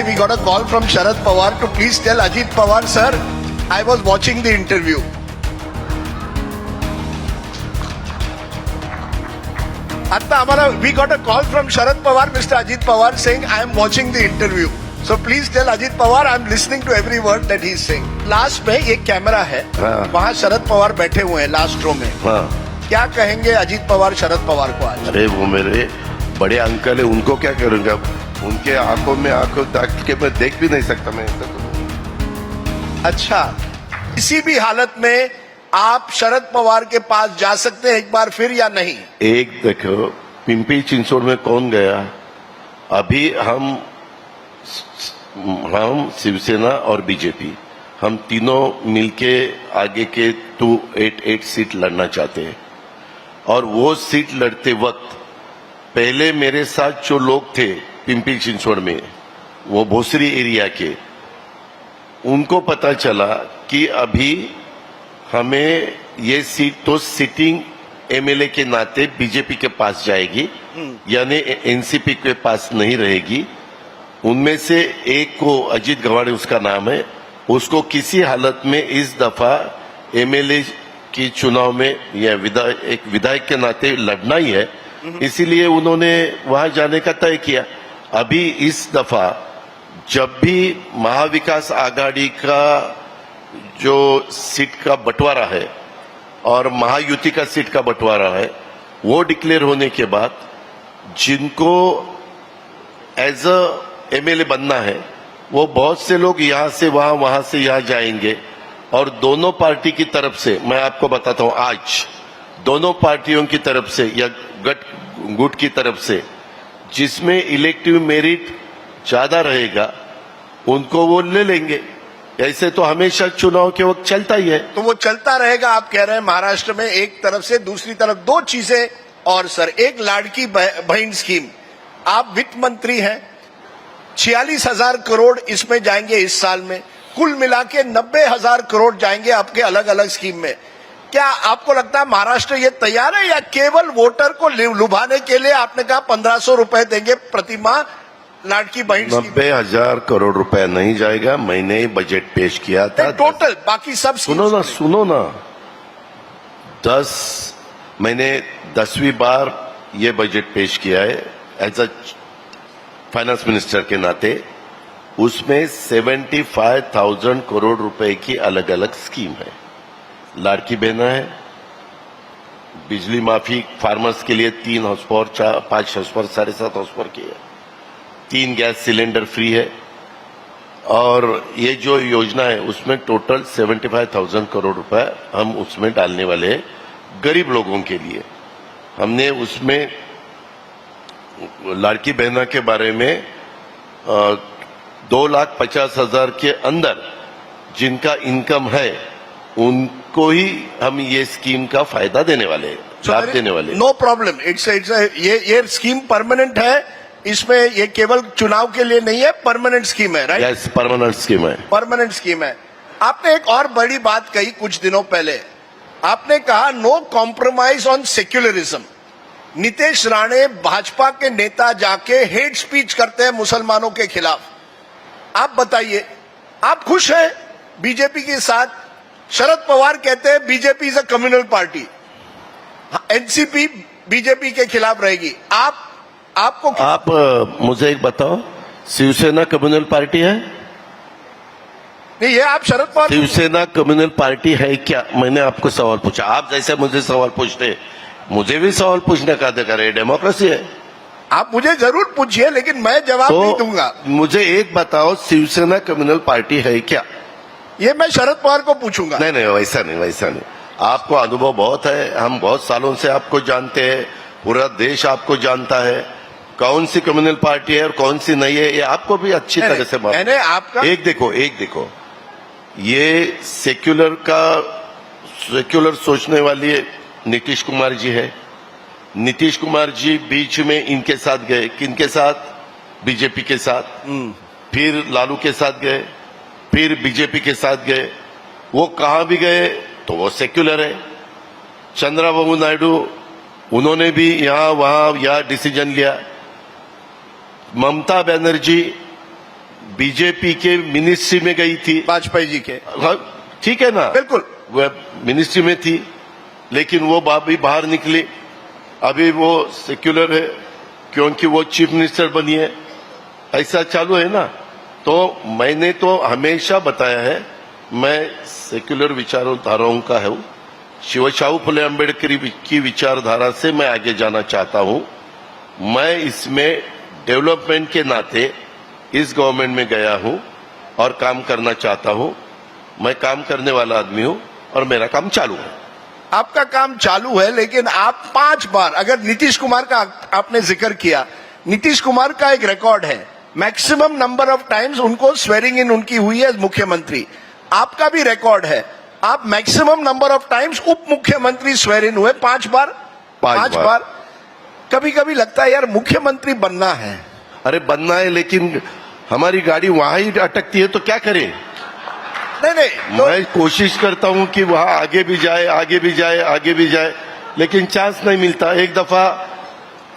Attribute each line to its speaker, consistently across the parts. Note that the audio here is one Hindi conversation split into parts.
Speaker 1: We got a call from Sharad Pawar to please tell Ajit Pawar, sir, I was watching the interview. Atta Amara, we got a call from Sharad Pawar, Mr. Ajit Pawar, saying I am watching the interview. So please tell Ajit Pawar I am listening to every word that he is saying. Last में एक कैमरा है, वहाँ शरद पवार बैठे हुए हैं लास्ट रो में. क्या कहेंगे अजीत पवार शरद पवार को आज?
Speaker 2: अरे वो मेरे बड़े अंकल है, उनको क्या करूंगा? उनके आंखों में आंखों ताक के मैं देख भी नहीं सकता मैं.
Speaker 1: अच्छा, किसी भी हालत में आप शरद पवार के पास जा सकते हैं एक बार फिर या नहीं?
Speaker 2: एक देखो, पिंपरी चिंचवड में कौन गया? अभी हम शिवसेना और बीजेपी हम तीनों मिलके आगे के 288 सीट लड़ना चाहते हैं. और वो सीट लड़ते वक्त पहले मेरे साथ जो लोग थे पिंपरी चिंचवड में, वो भोसरी एरिया के, उनको पता चला कि अभी हमें ये सीट तो सिटिंग एमएलए के नाते बीजेपी के पास जाएगी, यानी एनसीपी के पास नहीं रहेगी. उनमें से एक को, अजीत गवाड़े उसका नाम है, उसको किसी हालत में इस दफा एमएलए की चुनाव में या एक विधायक के नाते लड़ना ही है. इसीलिए उन्होंने वहां जाने का तय किया. अभी इस दफा जब भी महाविकास आघाड़ी का जो सीट का बंटवारा है और महायुति का सीट का बंटवारा है, वो डिक्लेयर होने के बाद जिनको एज अ एमएलए बनना है, वो बहुत से लोग यहां से वहां, वहां से यहां जाएंगे. और दोनों पार्टी की तरफ से मैं आपको बताता हूं, आज दोनों पार्टियों की तरफ से या गुट की तरफ से जिसमें इलेक्टिव मेरिट ज्यादा रहेगा उनको वो ले लेंगे. ऐसे तो हमेशा चुनाव के वक्त चलता ही है.
Speaker 1: तो वो चलता रहेगा आप कह रहे हैं महाराष्ट्र में एक तरफ से. दूसरी तरफ दो चीजें और सर, एक लाड़की बहन स्कीम, आप वित्त मंत्री हैं, 46,000 करोड़ इसमें जाएंगे इस साल में, कुल मिला के 90,000 करोड़ जाएंगे आपके अलग अलग स्कीम में. क्या आपको लगता है महाराष्ट्र ये तैयार है या केवल वोटर को लुभाने के लिए आपने कहा 1,500 रुपए देंगे प्रति माह लाड़की बहन?
Speaker 2: 90,000 करोड़ रुपए नहीं जाएगा. मैंने ही बजट पेश किया था
Speaker 1: टोटल, बाकी सब
Speaker 2: सुनो ना, मैंने 10वीं बार ये बजट पेश किया है एज अ फाइनेंस मिनिस्टर के नाते. उसमें 75,000 करोड़ रुपए की अलग अलग स्कीम है. लाड़की बहना है, बिजली माफी फार्मर्स के लिए 3 house power, 5 house power, 7.5 house power की है, 3 गैस सिलेंडर फ्री है. और ये जो योजना है उसमें टोटल 75,000 करोड़ रुपए हम उसमें डालने वाले हैं गरीब लोगों के लिए. हमने उसमें लाड़की बहना के बारे में 2,50,000 के अंदर जिनका इनकम है उनको ही हम ये स्कीम का फायदा देने वाले हैं, लाभ देने वाले.
Speaker 1: No problem. ये स्कीम परमानेंट है, इसमें ये केवल चुनाव के लिए नहीं है, परमानेंट स्कीम है, राइट?
Speaker 2: यस, परमानेंट स्कीम है.
Speaker 1: परमानेंट स्कीम है. आपने एक और बड़ी बात कही कुछ दिनों पहले, आपने कहा no compromise on secularism. Nitesh Rane Bhajpa के नेता जाके हेट स्पीच करते हैं मुसलमानों के खिलाफ. आप बताइए, आप खुश हैं बीजेपी के साथ? शरद पवार कहते हैं BJP is a communal party, NCP BJP के खिलाफ रहेगी. आप
Speaker 2: मुझे एक बताओ, शिवसेना कम्युनल पार्टी है?
Speaker 1: नहीं, ये आप शरद पवार.
Speaker 2: शिवसेना कम्युनल पार्टी है क्या? मैंने आपको सवाल पूछा. आप जैसे मुझे सवाल पूछते, मुझे भी सवाल पूछने का अधिकार है, डेमोक्रेसी है.
Speaker 1: आप मुझे जरूर पूछिए, लेकिन मैं जवाब नहीं दूंगा.
Speaker 2: मुझे एक बताओ, शिवसेना कम्युनल पार्टी है क्या?
Speaker 1: ये मैं शरद पवार को पूछूंगा.
Speaker 2: नहीं, वैसा नहीं. आपको अनुभव बहुत है, हम बहुत सालों से आपको जानते हैं, पूरा देश आपको जानता है कौन सी कम्युनल पार्टी है और कौन सी नहीं है, ये आपको भी अच्छी तरह से मालूम है.
Speaker 1: आपका
Speaker 2: एक देखो, ये सेक्युलर सोचने वाली नीतीश कुमार जी है. नीतीश कुमार जी बीच में इनके साथ गए, किनके साथ? बीजेपी के साथ. फिर लालू के साथ गए, फिर बीजेपी के साथ गए. वो कहां भी गए तो वो सेक्युलर है. चंद्रबाबू नायडू, उन्होंने भी यहां वहां डिसीजन लिया. ममता बनर्जी बीजेपी के मिनिस्ट्री में गई थी।
Speaker 1: वाजपेयी जी के,
Speaker 2: हाँ, ठीक है ना,
Speaker 1: बिल्कुल।
Speaker 2: वह मिनिस्ट्री में थी, लेकिन वो भी बाहर निकली। अभी वो सेक्युलर है क्योंकि वो चीफ मिनिस्टर बनी है, ऐसा चालू है ना। तो मैंने तो हमेशा बताया है, मैं सेक्युलर विचारधाराओं का हूं, शिवशाहू फुले अम्बेडकर की विचारधारा से मैं आगे जाना चाहता हूं। मैं इसमें डेवलपमेंट के नाते इस गवर्नमेंट में गया हूं और काम करना चाहता हूं। मैं काम करने वाला आदमी हूं और मेरा काम चालू है।
Speaker 1: आपका काम चालू है, लेकिन आप 5 बार, अगर नीतीश कुमार का आपने जिक्र किया, नीतीश कुमार का एक रिकॉर्ड है, मैक्सिमम नंबर ऑफ टाइम्स उनको स्वेरिंग इन उनकी हुई है मुख्यमंत्री। आपका भी रिकॉर्ड है, आप मैक्सिमम नंबर ऑफ टाइम्स उप मुख्यमंत्री स्वेर इन हुए, 5 बार। 5 बार। कभी कभी लगता है यार मुख्यमंत्री बनना है।
Speaker 2: अरे बनना है, लेकिन हमारी गाड़ी वहां ही अटकती है तो क्या करें।
Speaker 1: नहीं तो
Speaker 2: मैं कोशिश करता हूं कि वहां आगे भी जाए, आगे भी जाए, आगे भी जाए, लेकिन चांस नहीं मिलता। एक दफा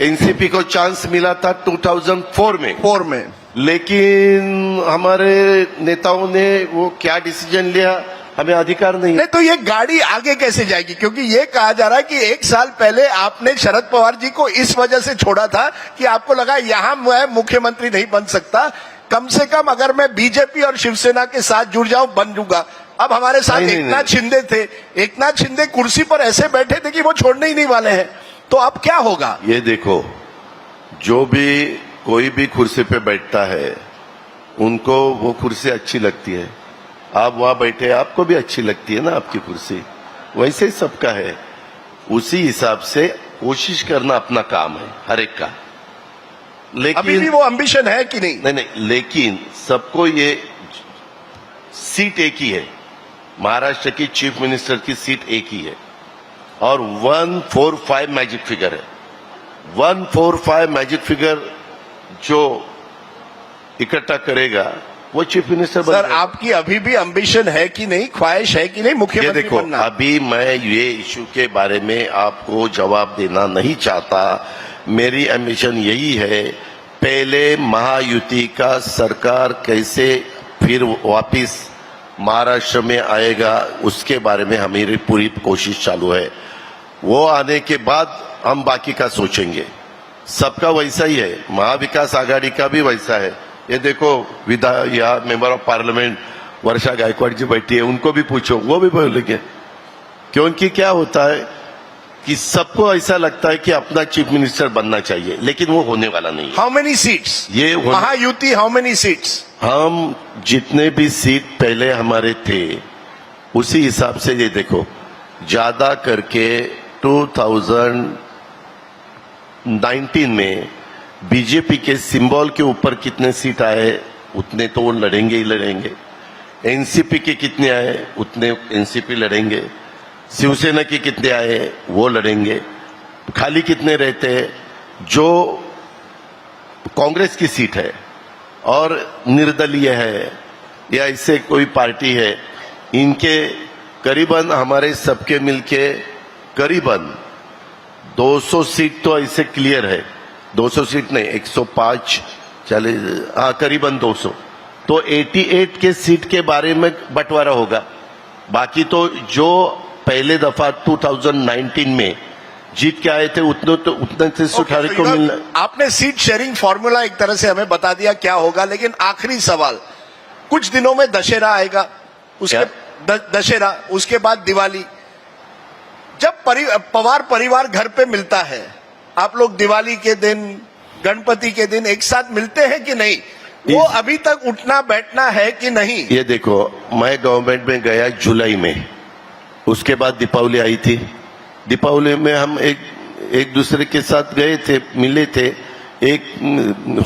Speaker 2: एनसीपी को चांस मिला था 2004 में, लेकिन हमारे नेताओं ने वो क्या डिसीजन लिया हमें अधिकार नहीं।
Speaker 1: तो ये गाड़ी आगे कैसे जाएगी? क्योंकि ये कहा जा रहा है कि 1 साल पहले आपने शरद पवार जी को इस वजह से छोड़ा था कि आपको लगा यहां मैं मुख्यमंत्री नहीं बन सकता, कम से कम अगर मैं बीजेपी और शिवसेना के साथ जुड़ जाऊं बन जूंगा। अब हमारे साथ एकनाथ शिंदे थे, एकनाथ शिंदे कुर्सी पर ऐसे बैठे थे कि वो छोड़ने ही नहीं वाले हैं, तो अब क्या होगा?
Speaker 2: ये देखो, जो भी कोई भी कुर्सी पे बैठता है उनको वो कुर्सी अच्छी लगती है। आप वहां बैठे, आपको भी अच्छी लगती है ना आपकी कुर्सी, वैसे ही सबका है। उसी हिसाब से कोशिश करना अपना काम है हर एक का। लेकिन
Speaker 1: अभी भी वो एम्बिशन है कि नहीं?
Speaker 2: नहीं, लेकिन सबको ये सीट एक ही है, महाराष्ट्र की चीफ मिनिस्टर की सीट एक ही है और 145 मैजिक फिगर है। 145 मैजिक फिगर जो इकट्ठा करेगा वो चीफ मिनिस्टर बन
Speaker 1: सर, आपकी अभी भी एम्बिशन है कि नहीं, ख्वाहिश है कि नहीं मुख्यमंत्री
Speaker 2: देखो
Speaker 1: बनना?
Speaker 2: अभी मैं ये इशू के बारे में आपको जवाब देना नहीं चाहता। मेरी एम्बिशन यही है, पहले महायुति का सरकार कैसे फिर वापिस महाराष्ट्र में आएगा उसके बारे में हमारी पूरी कोशिश चालू है। वो आने के बाद हम बाकी का सोचेंगे। सबका वैसा ही है, महाविकास आघाड़ी का भी वैसा है। ये देखो या मेंबर ऑफ पार्लियामेंट वर्षा गायकवाड़ जी बैठी है, उनको भी पूछो, वो भी बोलेंगे। क्योंकि क्या होता है कि सबको ऐसा लगता है कि अपना चीफ मिनिस्टर बनना चाहिए, लेकिन वो होने वाला नहीं है।
Speaker 1: How many seats?
Speaker 2: ये
Speaker 1: महायुति हाउ मेनी सीट्स?
Speaker 2: हम जितने भी सीट पहले हमारे थे उसी हिसाब से ये देखो, ज्यादा करके 2019 में बीजेपी के सिंबल के ऊपर कितने सीट आए उतने तो वो लड़ेंगे ही लड़ेंगे। एनसीपी के कितने आए उतने एनसीपी लड़ेंगे। शिवसेना के कितने आए वो लड़ेंगे। खाली कितने रहते हैं, जो कांग्रेस की सीट है और निर्दलीय है या इससे कोई पार्टी है, इनके करीबन हमारे सबके मिलके करीबन 200 सीट तो ऐसे क्लियर है। 200 सीट नहीं, 105 चले, हाँ करीबन 200। तो 88 के सीट के बारे में बंटवारा होगा। बाकी तो जो पहले दफा 2019 में जीत के आए थे उतने से सुखारी को मिलना।
Speaker 1: आपने सीट शेयरिंग फॉर्मूला एक तरह से हमें बता दिया क्या होगा, लेकिन आखिरी सवाल, कुछ दिनों में दशहरा आएगा, उसके दशहरा उसके बाद दिवाली। जब पवार परिवार घर पे मिलता है, आप लोग दिवाली के दिन गणपति के दिन एक साथ मिलते हैं कि नहीं? वो अभी तक उठना बैठना है कि नहीं?
Speaker 2: ये देखो, मैं गवर्नमेंट में गया जुलाई में, उसके बाद दीपावली आई थी। दीपावली में हम एक दूसरे के साथ गए थे, मिले थे, एक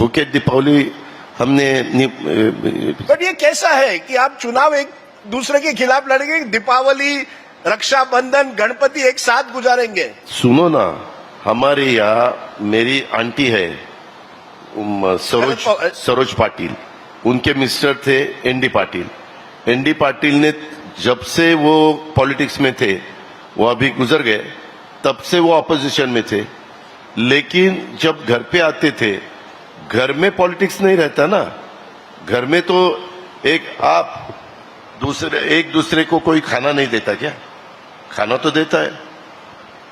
Speaker 2: होके दीपावली हमने।
Speaker 1: बट ये कैसा है कि आप चुनाव एक दूसरे के खिलाफ लड़ेंगे, दीपावली, रक्षाबंधन, गणपति एक साथ गुजारेंगे?
Speaker 2: सुनो ना, हमारे यहाँ मेरी आंटी है सरोज पाटिल, उनके मिस्टर थे एनडी पाटिल। एनडी पाटिल ने जब से वो पॉलिटिक्स में थे, वो अभी गुजर गए, तब से वो ऑपोजिशन में थे। लेकिन जब घर पे आते थे, घर में पॉलिटिक्स नहीं रहता ना, घर में तो एक दूसरे को कोई खाना नहीं देता क्या? खाना तो देता है।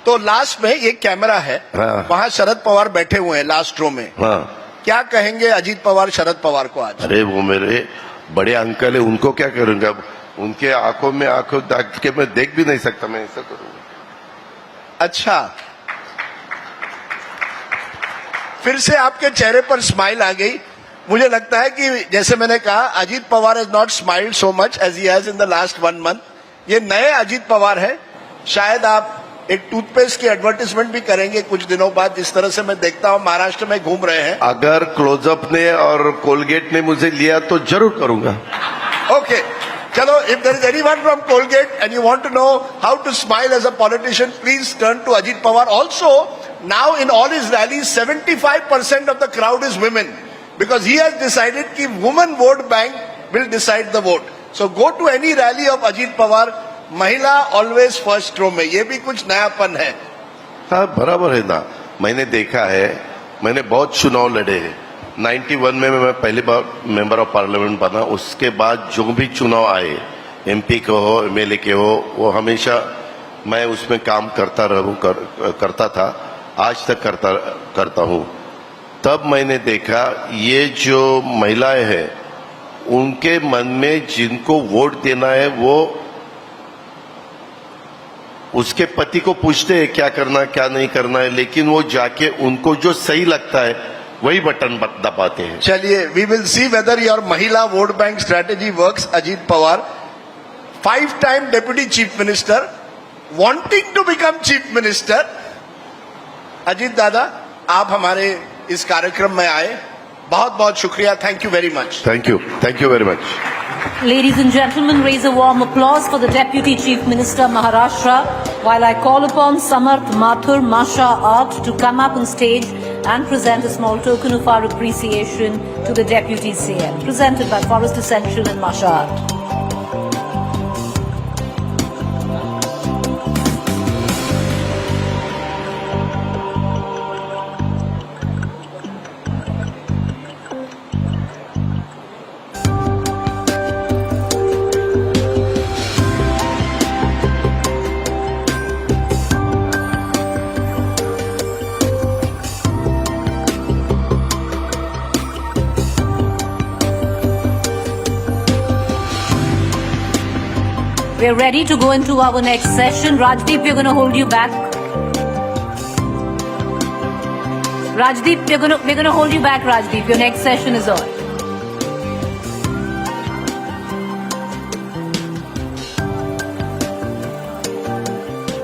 Speaker 1: तो लास्ट में ये कैमरा है,
Speaker 2: हाँ।
Speaker 1: वहां शरद पवार बैठे हुए हैं लास्ट रो में।
Speaker 2: हाँ,
Speaker 1: क्या कहेंगे अजीत पवार शरद पवार को आज?
Speaker 2: अरे वो मेरे बड़े अंकल है, उनको क्या करूंगा? उनके आंखों में आंखों दाग के मैं देख भी नहीं सकता, मैं ऐसा करूंगा।
Speaker 1: अच्छा, फिर से आपके चेहरे पर स्माइल आ गई। मुझे लगता है कि जैसे मैंने कहा, Ajit Pawar has not smiled so much as he has in the last 1 month. ये नए अजीत पवार है। शायद आप एक टूथपेस्ट की एडवर्टाइजमेंट भी करेंगे कुछ दिनों बाद, जिस तरह से मैं देखता हूं महाराष्ट्र में घूम रहे हैं।
Speaker 2: अगर क्लोजअप ने और कोलगेट ने मुझे लिया तो जरूर करूंगा।
Speaker 1: Okay. Chalo, if there is anyone from Colgate and you want to know how to smile as a politician, please turn to Ajit Pawar. Also, now in all his rallies, 75% of the crowd is women because he has decided that women vote bank will decide the vote. So go to any rally of Ajit Pawar, महिला always first row में, ये भी कुछ नयापन है।
Speaker 2: हाँ, बराबर है ना। मैंने देखा है, मैंने बहुत चुनाव लड़े हैं। 91 में मैं पहली बार मेंबर ऑफ पार्लियामेंट बना। उसके बाद जो भी चुनाव आए, एमपी के हो, एमएलए के हो, वो हमेशा मैं उसमें काम करता था, आज तक करता हूँ। तब मैंने देखा ये जो महिलाएं हैं, उनके मन में जिनको वोट देना है वो उसके पति को पूछते हैं क्या करना क्या नहीं करना है, लेकिन वो जाके उनको जो सही लगता है वही बटन दबाते हैं।
Speaker 1: चलिए, we will see whether your mahila vote bank strategy works. Ajit Pawar, 5-time deputy chief minister, wanting to become chief minister. Ajit Dada, आप हमारे इस कार्यक्रम में आए, बहुत बहुत शुक्रिया। Thank you very much.
Speaker 2: Thank you very much.
Speaker 3: Ladies and gentlemen, raise a warm applause for the Deputy Chief Minister Maharashtra while I call upon Samarth Mathur Masha Art to come up on stage and present a small token of our appreciation to the Deputy CM, presented by Forest Essential and Masha Art. We're ready to go into our next session. Rajdeep, we're going to hold you back. Rajdeep, we're going to hold you back, Rajdeep. Your next session is on.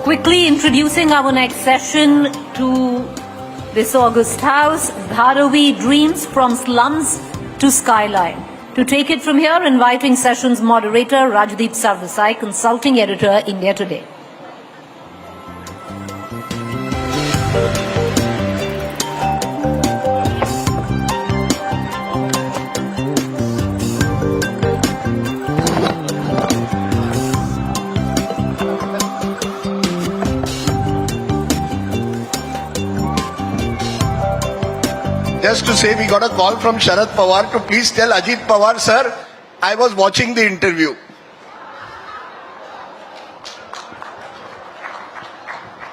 Speaker 3: Quickly introducing our next session to this august house, Dharavi Dreams from Slums to Skyline. To take it from here, inviting session's moderator Rajdeep Sarvasai, consulting editor, India Today.
Speaker 1: Just to say, we got a call from Sharad Pawar to please tell Ajit Pawar, sir, I was watching the interview.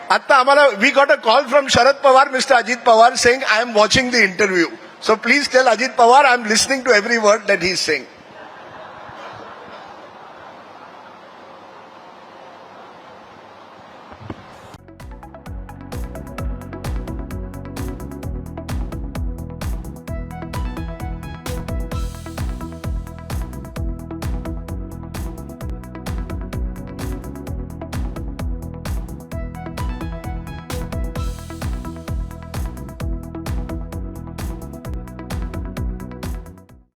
Speaker 1: Atta amala, we got a call from Sharad Pawar, Mr. Ajit Pawar, saying, I am watching the interview. So please tell Ajit Pawar, I am listening to every word that he is saying.